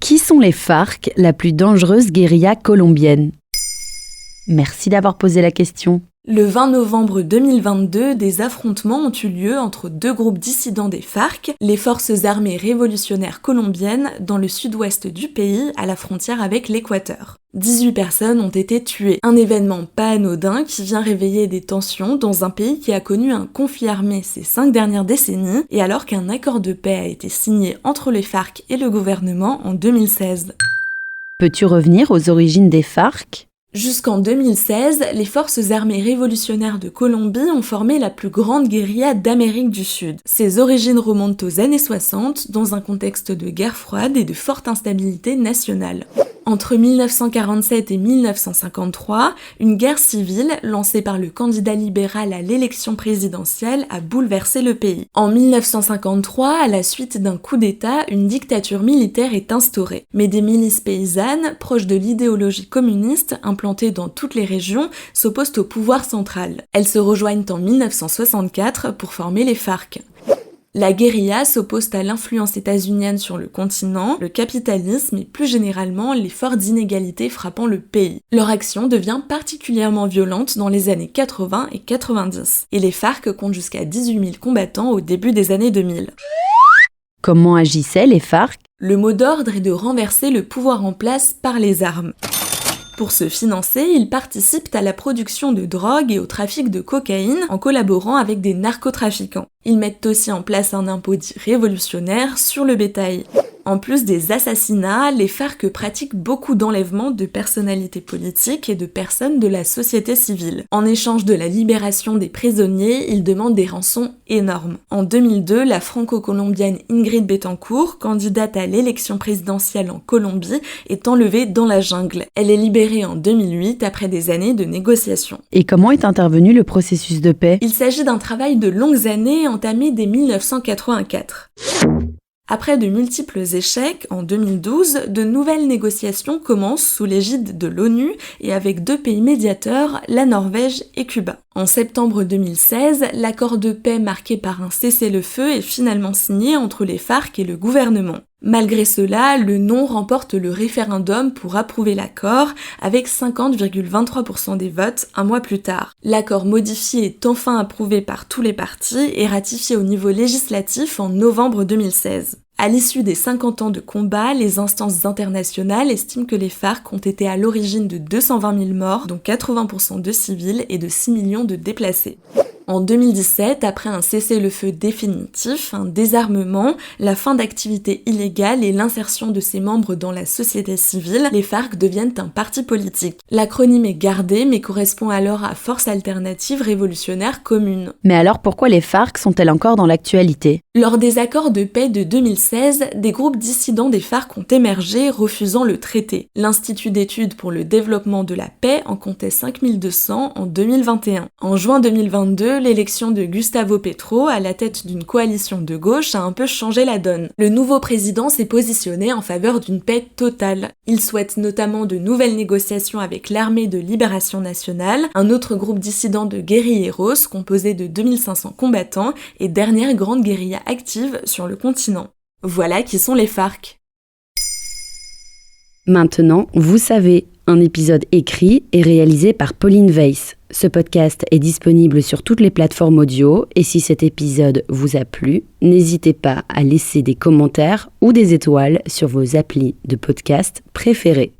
Qui sont les FARC, la plus dangereuse guérilla colombienne ? Merci d'avoir posé la question. Le 20 novembre 2022, des affrontements ont eu lieu entre deux groupes dissidents des FARC, les Forces armées révolutionnaires colombiennes, dans le sud-ouest du pays, à la frontière avec l'Équateur. 18 personnes ont été tuées. Un événement pas anodin qui vient réveiller des tensions dans un pays qui a connu un conflit armé ces 5 dernières décennies, et alors qu'un accord de paix a été signé entre les FARC et le gouvernement en 2016. Peux-tu revenir aux origines des FARC ? Jusqu'en 2016, les forces armées révolutionnaires de Colombie ont formé la plus grande guérilla d'Amérique du Sud. Ses origines remontent aux années 60, dans un contexte de guerre froide et de forte instabilité nationale. Entre 1947 et 1953, une guerre civile, lancée par le candidat libéral à l'élection présidentielle, a bouleversé le pays. En 1953, à la suite d'un coup d'État, une dictature militaire est instaurée. Mais des milices paysannes, proches de l'idéologie communiste, implantées dans toutes les régions, s'opposent au pouvoir central. Elles se rejoignent en 1964 pour former les FARC. La guérilla s'oppose à l'influence états-unienne sur le continent, le capitalisme et plus généralement les fortes inégalités frappant le pays. Leur action devient particulièrement violente dans les années 80 et 90. Et les FARC comptent jusqu'à 18 000 combattants au début des années 2000. Comment agissaient les FARC ? Le mot d'ordre est de renverser le pouvoir en place par les armes. Pour se financer, ils participent à la production de drogue et au trafic de cocaïne en collaborant avec des narcotrafiquants. Ils mettent aussi en place un impôt dit révolutionnaire sur le bétail. En plus des assassinats, les FARC pratiquent beaucoup d'enlèvements de personnalités politiques et de personnes de la société civile. En échange de la libération des prisonniers, ils demandent des rançons énormes. En 2002, la franco-colombienne Ingrid Betancourt, candidate à l'élection présidentielle en Colombie, est enlevée dans la jungle. Elle est libérée en 2008 après des années de négociations. Et comment est intervenu le processus de paix ? Il s'agit d'un travail de longues années entamé dès 1984. Après de multiples échecs, en 2012, de nouvelles négociations commencent sous l'égide de l'ONU et avec 2 pays médiateurs, la Norvège et Cuba. En septembre 2016, l'accord de paix marqué par un cessez-le-feu est finalement signé entre les FARC et le gouvernement. Malgré cela, le non remporte le référendum pour approuver l'accord avec 50,23% des votes un mois plus tard. L'accord modifié est enfin approuvé par tous les partis et ratifié au niveau législatif en novembre 2016. À l'issue des 50 ans de combat, les instances internationales estiment que les FARC ont été à l'origine de 220 000 morts, dont 80% de civils et de 6 millions de déplacés. En 2017, après un cessez-le-feu définitif, un désarmement, la fin d'activités illégales et l'insertion de ses membres dans la société civile, les FARC deviennent un parti politique. L'acronyme est gardé mais correspond alors à Force alternative révolutionnaire commune. Mais alors pourquoi les FARC sont-elles encore dans l'actualité ? Lors des accords de paix de 2016, des groupes dissidents des FARC ont émergé, refusant le traité. L'Institut d'études pour le développement de la paix en comptait 5200 en 2021. En juin 2022, l'élection de Gustavo Petro à la tête d'une coalition de gauche a un peu changé la donne. Le nouveau président s'est positionné en faveur d'une paix totale. Il souhaite notamment de nouvelles négociations avec l'Armée de Libération Nationale, un autre groupe dissident de guérilleros composé de 2500 combattants et dernière grande guérilla active sur le continent. Voilà qui sont les FARC. Maintenant, vous savez, un épisode écrit et réalisé par Pauline Weiss. Ce podcast est disponible sur toutes les plateformes audio et si cet épisode vous a plu, n'hésitez pas à laisser des commentaires ou des étoiles sur vos applis de podcast préférés.